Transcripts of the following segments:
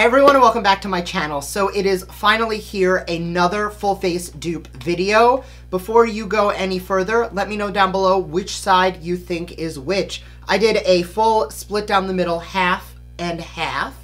Hi everyone and welcome back to my channel. So it is finally here, another full face dupe video. Before you go any further, let me know down below which side you think is which. I did a full split down the middle, half and half.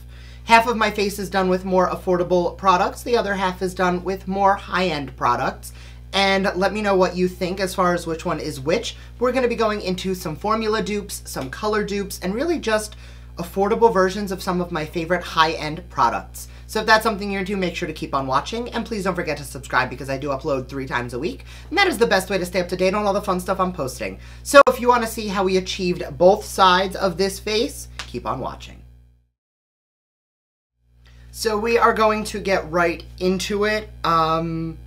Half of my face is done with more affordable products, the other half is done with more high-end products. And let me know what you think as far as which one is which. We're going to be going into some formula dupes, some color dupes, and really just affordable versions of some of my favorite high-end products. So if that's something you're into, make sure to keep on watching, and please don't forget to subscribe because I do upload 3 times a week, and that is the best way to stay up to date on all the fun stuff I'm posting. So if you want to see how we achieved both sides of this face, keep on watching. So we are going to get right into it. I'm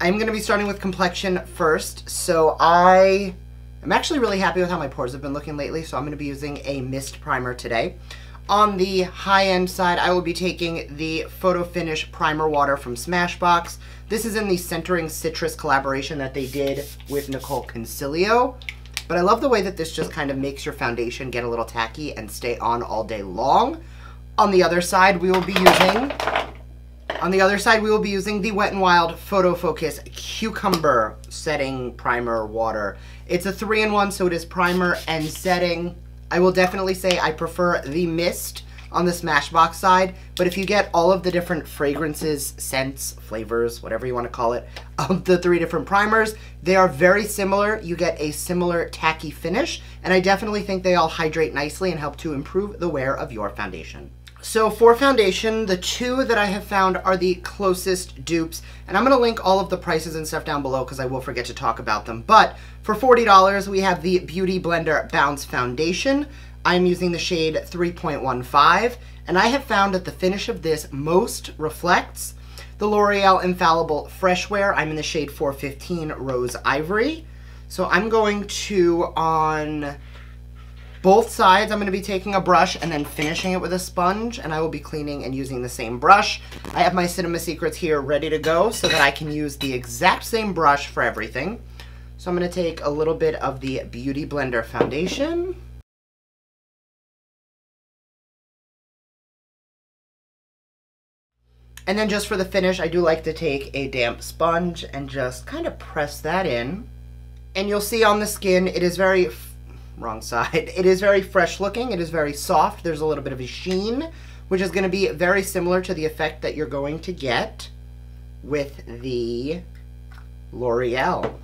going to be starting with complexion first. So I'm actually really happy with how my pores have been looking lately, so I'm going to be using a mist primer today. On the high-end side, I will be taking the Photo Finish Primer Water from Smashbox. This is in the Centering Citrus collaboration that they did with Nicole Concilio. But I love the way that this just kind of makes your foundation get a little tacky and stay on all day long. On the other side, we will be using the Wet n Wild Photofocus Cucumber Setting Primer Water. It's a 3-in-1, so it is primer and setting. I will definitely say I prefer the mist on the Smashbox side, but if you get all of the different fragrances, scents, flavors, whatever you want to call it, of the 3 different primers, they are very similar. You get a similar tacky finish, and I definitely think they all hydrate nicely and help to improve the wear of your foundation. So for foundation, the 2 that I have found are the closest dupes, and I'm going to link all of the prices and stuff down below because I will forget to talk about them. But for $40, we have the Beauty Blender Bounce Foundation. I'm using the shade 3.15, and I have found that the finish of this most reflects the L'Oreal Infallible Fresh Wear. I'm in the shade 415 Rose Ivory. So I'm going to, on both sides, I'm going to be taking a brush and then finishing it with a sponge, and I will be cleaning and using the same brush. I have my Cinema Secrets here ready to go so that I can use the exact same brush for everything. So I'm going to take a little bit of the Beauty Blender Foundation. And then just for the finish, I do like to take a damp sponge and just kind of press that in. And you'll see on the skin, it is very wrong side. It is very fresh looking. It is very soft. There's a little bit of a sheen, which is going to be very similar to the effect that you're going to get with the L'Oreal.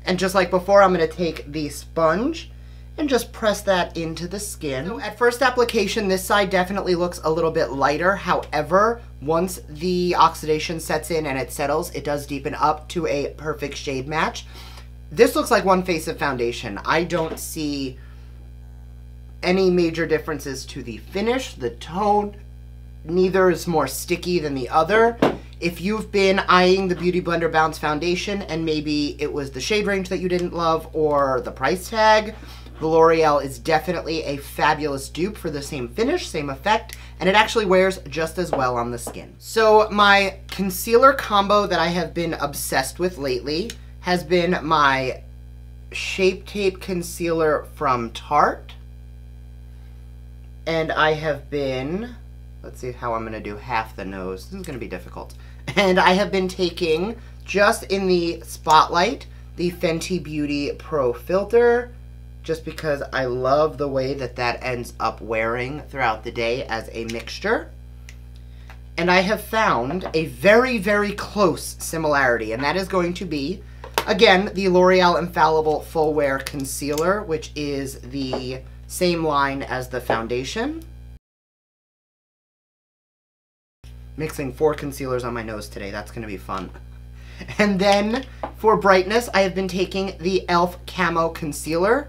And just like before, I'm going to take the sponge and just press that into the skin. So at first application, this side definitely looks a little bit lighter. However, once the oxidation sets in and it settles, it does deepen up to a perfect shade match. This looks like one face of foundation. I don't see any major differences to the finish, the tone. Neither is more sticky than the other. If you've been eyeing the Beauty Blender Bounce Foundation and maybe it was the shade range that you didn't love or the price tag, the L'Oreal is definitely a fabulous dupe for the same finish, same effect, and it actually wears just as well on the skin. So my concealer combo that I have been obsessed with lately has been my Shape Tape Concealer from Tarte. And I have been, let's see how I'm going to do half the nose. This is going to be difficult. And I have been taking, just in the spotlight, the Fenty Beauty Pro Filt'r, just because I love the way that that ends up wearing throughout the day as a mixture. And I have found a very, very close similarity, and that is going to be, again, the L'Oreal Infallible Full Wear Concealer, which is the same line as the foundation. Mixing 4 concealers on my nose today, that's going to be fun. And then for brightness, I have been taking the e.l.f. Camo Concealer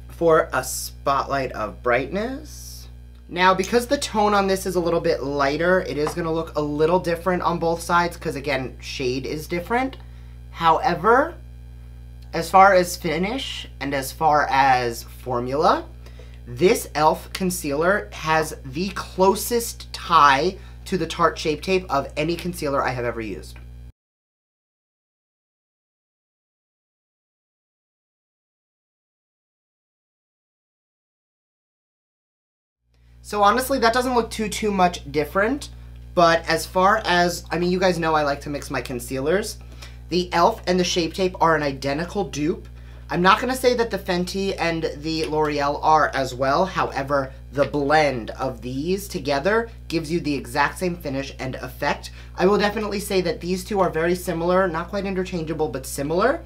for a spotlight of brightness. Now, because the tone on this is a little bit lighter, it is going to look a little different on both sides because, again, shade is different. However, as far as finish and as far as formula, this e.l.f. concealer has the closest tie to the Tarte Shape Tape of any concealer I have ever used. So honestly, that doesn't look too much different. But as far as, I mean, you guys know I like to mix my concealers. The e.l.f. and the Shape Tape are an identical dupe. I'm not going to say that the Fenty and the L'Oreal are as well. However, the blend of these together gives you the exact same finish and effect. I will definitely say that these two are very similar, not quite interchangeable, but similar.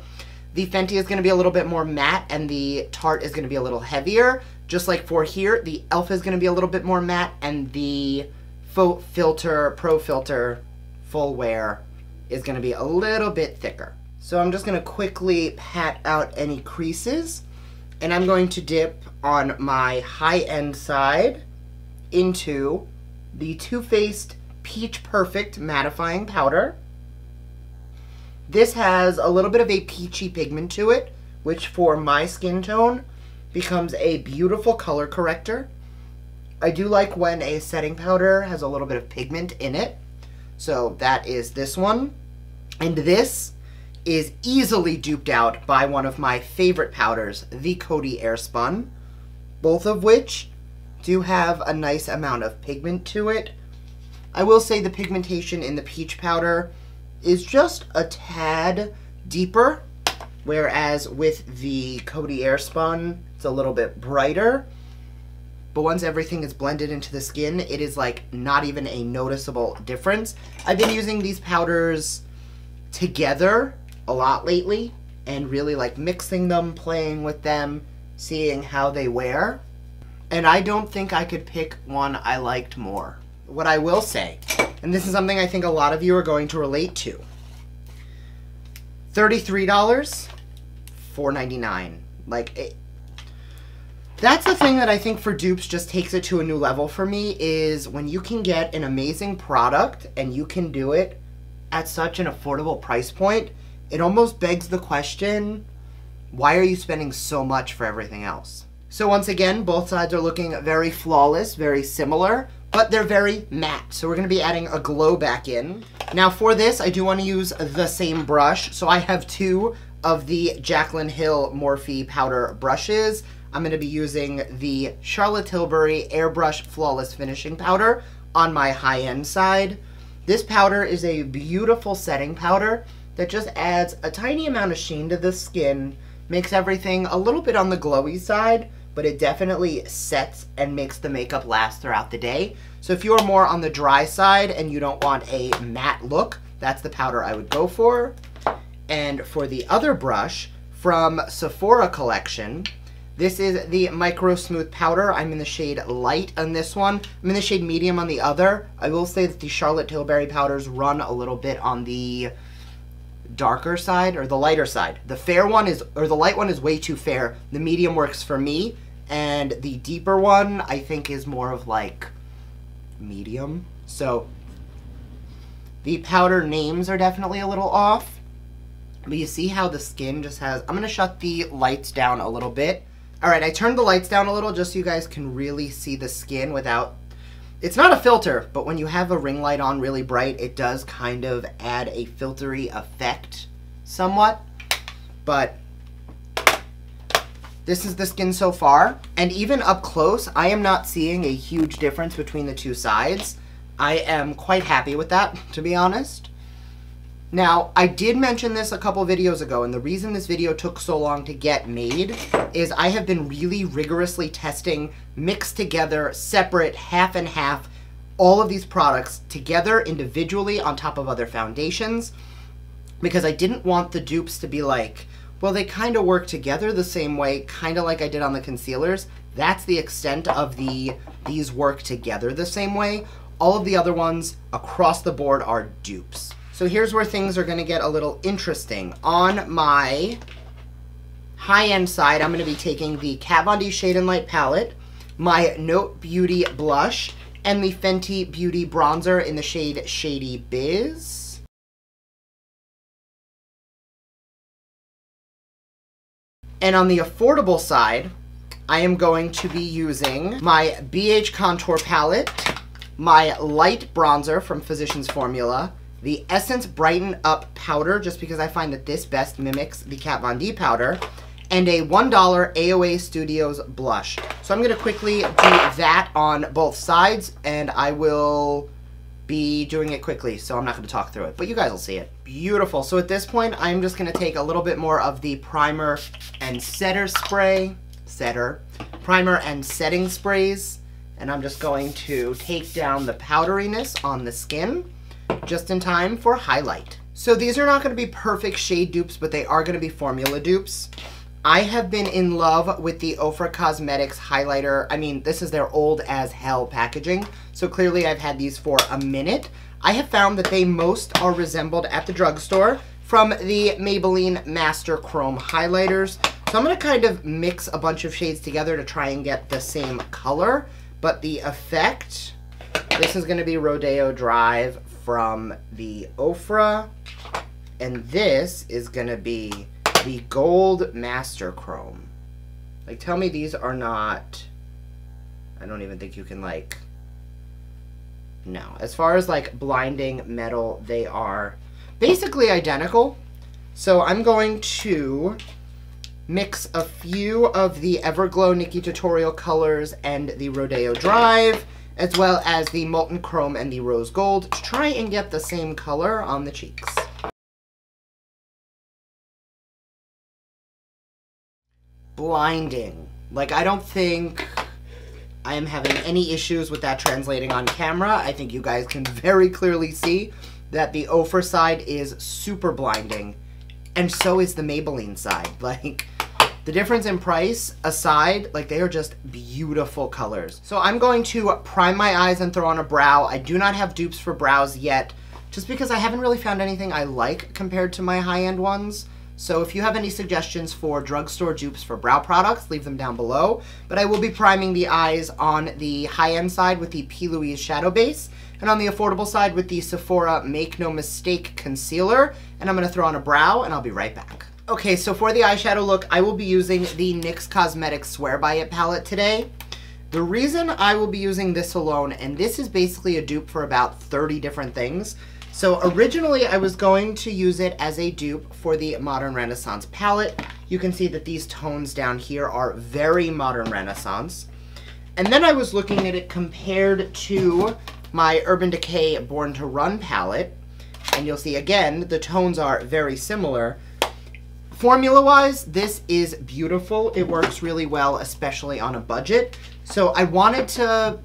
The Fenty is going to be a little bit more matte, and the Tarte is going to be a little heavier. Just like for here, the e.l.f. is going to be a little bit more matte, and the Filt'r, Pro Filt'r Full Wear is going to be a little bit thicker. So I'm just going to quickly pat out any creases, and I'm going to dip on my high-end side into the Too Faced Peach Perfect Mattifying Powder. This has a little bit of a peachy pigment to it, which for my skin tone becomes a beautiful color corrector. I do like when a setting powder has a little bit of pigment in it. So that is this one. And this is easily duped out by one of my favorite powders, the Coty Airspun, both of which do have a nice amount of pigment to it. I will say the pigmentation in the peach powder is just a tad deeper, whereas with the Coty Airspun, it's a little bit brighter. But once everything is blended into the skin, it is like not even a noticeable difference. I've been using these powders together a lot lately and really like mixing them, playing with them, seeing how they wear. And I don't think I could pick one I liked more. What I will say, and this is something I think a lot of you are going to relate to, $33, $4.99. Like, that's the thing that I think for dupes just takes it to a new level for me, is when you can get an amazing product and you can do it at such an affordable price point, it almost begs the question, why are you spending so much for everything else? So once again, both sides are looking very flawless, very similar, but they're very matte. So we're going to be adding a glow back in. Now for this, I do want to use the same brush. So I have two of the Jaclyn Hill Morphe powder brushes. I'm going to be using the Charlotte Tilbury Airbrush Flawless Finishing Powder on my high-end side. This powder is a beautiful setting powder that just adds a tiny amount of sheen to the skin, makes everything a little bit on the glowy side, but it definitely sets and makes the makeup last throughout the day. So if you're more on the dry side and you don't want a matte look, that's the powder I would go for. And for the other brush from Sephora collection, this is the Micro Smooth Powder. I'm in the shade Light on this one. I'm in the shade Medium on the other. I will say that the Charlotte Tilbury powders run a little bit on the darker side, or the lighter side. The fair one is, or the light one is way too fair. The medium works for me, and the deeper one I think is more of like medium. So the powder names are definitely a little off, but you see how the skin just has, I'm gonna shut the lights down a little bit. Alright, I turned the lights down a little just so you guys can really see the skin without, it's not a filter, but when you have a ring light on really bright, it does kind of add a filtery effect somewhat. But this is the skin so far, and even up close, I am not seeing a huge difference between the two sides. I am quite happy with that, to be honest. Now, I did mention this a couple videos ago, and the reason this video took so long to get made is I have been really rigorously testing mixed together, separate, half and half, all of these products together individually on top of other foundations, because I didn't want the dupes to be like, well, they kind of work together the same way, kind of like I did on the concealers. That's the extent of these work together the same way. All of the other ones across the board are dupes. So here's where things are going to get a little interesting. On my high-end side, I'm going to be taking the Kat Von D Shade and Light palette, my Note Beauty blush, and the Fenty Beauty bronzer in the shade Shady Biz. And on the affordable side, I am going to be using my BH Contour palette, my light bronzer from Physicians Formula, the Essence Brighten Up powder, just because I find that this best mimics the Kat Von D powder, and a $1 AOA Studios blush. So I'm going to quickly do that on both sides, and I will be doing it quickly, so I'm not going to talk through it, but you guys will see it. Beautiful. So at this point, I'm just going to take a little bit more of the primer and setting sprays, and I'm just going to take down the powderiness on the skin just in time for highlight. So these are not going to be perfect shade dupes, but they are going to be formula dupes. I have been in love with the OFRA Cosmetics highlighter. I mean, this is their old as hell packaging, so clearly I've had these for a minute. I have found that they most are resembled at the drugstore from the Maybelline Master Chrome highlighters. So I'm going to kind of mix a bunch of shades together to try and get the same color, but the effect, this is going to be Rodeo Drive from the OFRA, and this is going to be the Gold Master Chrome. Like, tell me these are not, I don't even think you can, like, no. As far as, like, blinding metal, they are basically identical. So I'm going to mix a few of the Everglow NikkieTutorial colors and the Rodeo Drive, as well as the Molten Chrome and the Rose Gold, to try and get the same color on the cheeks. Blinding. Like, I don't think I am having any issues with that translating on camera. I think you guys can very clearly see that the OFRA side is super blinding, and so is the Maybelline side. Like, the difference in price aside, like, they are just beautiful colors. So I'm going to prime my eyes and throw on a brow. I do not have dupes for brows yet, just because I haven't really found anything I like compared to my high-end ones. So if you have any suggestions for drugstore dupes for brow products, leave them down below. But I will be priming the eyes on the high-end side with the P. Louise Shadow Base, and on the affordable side with the Sephora Make No Mistake Concealer. And I'm going to throw on a brow, and I'll be right back. Okay, so for the eyeshadow look, I will be using the NYX Cosmetics Swear By It palette today. The reason I will be using this alone, and this is basically a dupe for about 30 different things. So originally I was going to use it as a dupe for the Modern Renaissance palette. You can see that these tones down here are very Modern Renaissance. And then I was looking at it compared to my Urban Decay Born to Run palette. And you'll see again, the tones are very similar. Formula-wise, this is beautiful. It works really well, especially on a budget. So I wanted to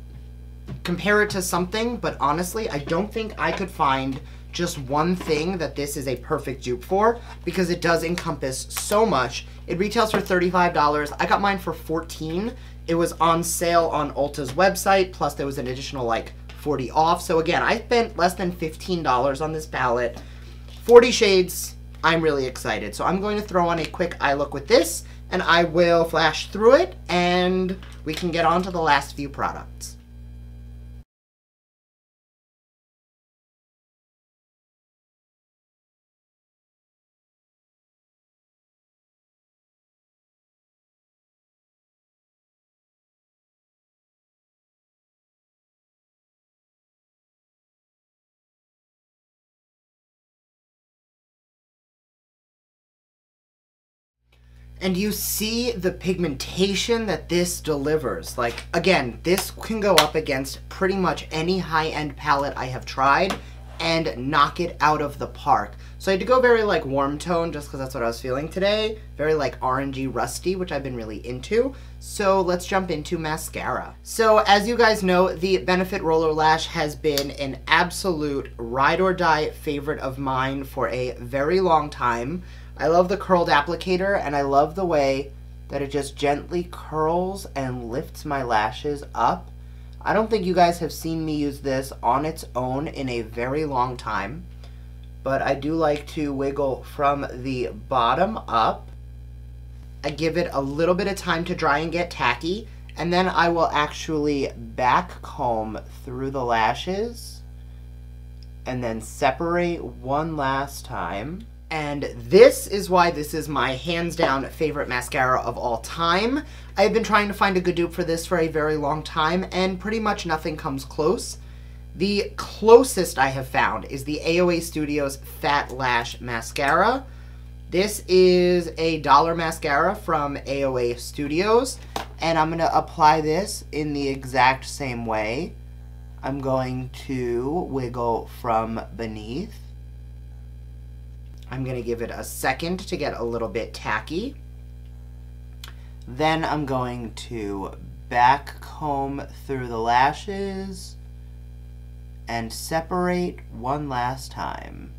compare it to something, but honestly, I don't think I could find just one thing that this is a perfect dupe for, because it does encompass so much. It retails for $35. I got mine for $14. It was on sale on Ulta's website, plus there was an additional like $40 off. So again, I spent less than $15 on this palette. 40 shades. I'm really excited. So I'm going to throw on a quick eye look with this, and I will flash through it, and we can get on to the last few products. And you see the pigmentation that this delivers. Like, again, this can go up against pretty much any high-end palette I have tried and knock it out of the park. So I had to go very, like, warm tone just because that's what I was feeling today. Very, like, orangey rusty, which I've been really into. So let's jump into mascara. So as you guys know, the Benefit Roller Lash has been an absolute ride-or-die favorite of mine for a very long time. I love the curled applicator, and I love the way that it just gently curls and lifts my lashes up. I don't think you guys have seen me use this on its own in a very long time, but I do like to wiggle from the bottom up. I give it a little bit of time to dry and get tacky, and then I will actually back comb through the lashes and then separate one last time. And this is why this is my hands-down favorite mascara of all time. I've been trying to find a good dupe for this for a very long time, and pretty much nothing comes close. The closest I have found is the AOA Studios Fat Lash Mascara. This is a dollar mascara from AOA Studios, and I'm going to apply this in the exact same way. I'm going to wiggle from beneath. I'm going to give it a second to get a little bit tacky. Then I'm going to back comb through the lashes and separate one last time.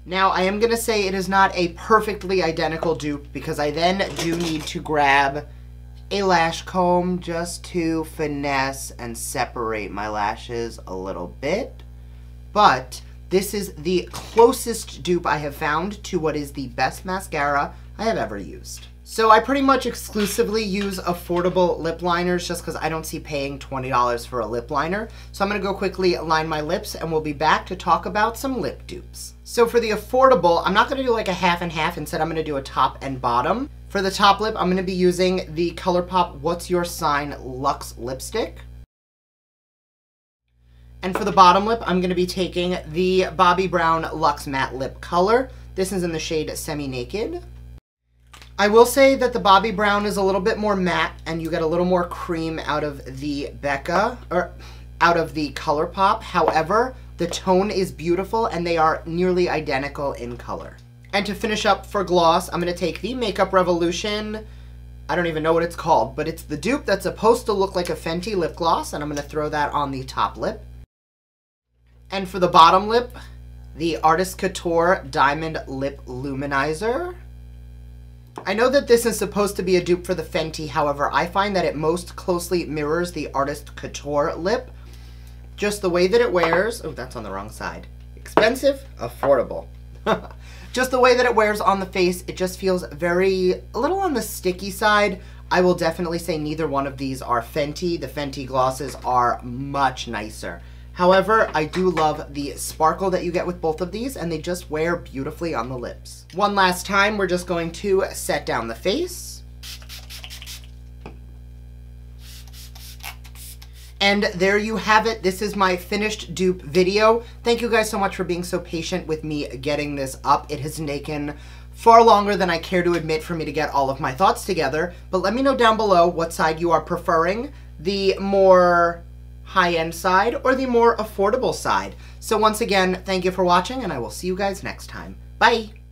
Now, I am going to say it is not a perfectly identical dupe because I then do need to grab a lash comb just to finesse and separate my lashes a little bit. But this is the closest dupe I have found to what is the best mascara I have ever used. So I pretty much exclusively use affordable lip liners just because I don't see paying $20 for a lip liner. So I'm going to go quickly line my lips and we'll be back to talk about some lip dupes. So for the affordable, I'm not going to do like a half and half. Instead, I'm going to do a top and bottom. For the top lip, I'm going to be using the ColourPop What's Your Sign Luxe lipstick. And for the bottom lip, I'm going to be taking the Bobbi Brown Luxe Matte Lip Color. This is in the shade Semi Naked. I will say that the Bobbi Brown is a little bit more matte and you get a little more cream out of the Becca, or out of the ColourPop. However, the tone is beautiful and they are nearly identical in color. And to finish up for gloss, I'm going to take the Makeup Revolution, I don't even know what it's called, but it's the dupe that's supposed to look like a Fenty lip gloss, and I'm going to throw that on the top lip. And for the bottom lip, the Artist Couture Diamond Lip Luminizer. I know that this is supposed to be a dupe for the Fenty, however, I find that it most closely mirrors the Artist Couture lip. Just the way that it wears, oh, that's on the wrong side. Expensive, affordable. Just the way that it wears on the face, it just feels a little on the sticky side. I will definitely say neither one of these are Fenty. The Fenty glosses are much nicer. However, I do love the sparkle that you get with both of these, and they just wear beautifully on the lips. One last time, we're just going to set down the face. And there you have it. This is my finished dupe video. Thank you guys so much for being so patient with me getting this up. It has taken far longer than I care to admit for me to get all of my thoughts together. But let me know down below what side you are preferring, the more high-end side or the more affordable side. So once again, thank you for watching, and I will see you guys next time. Bye!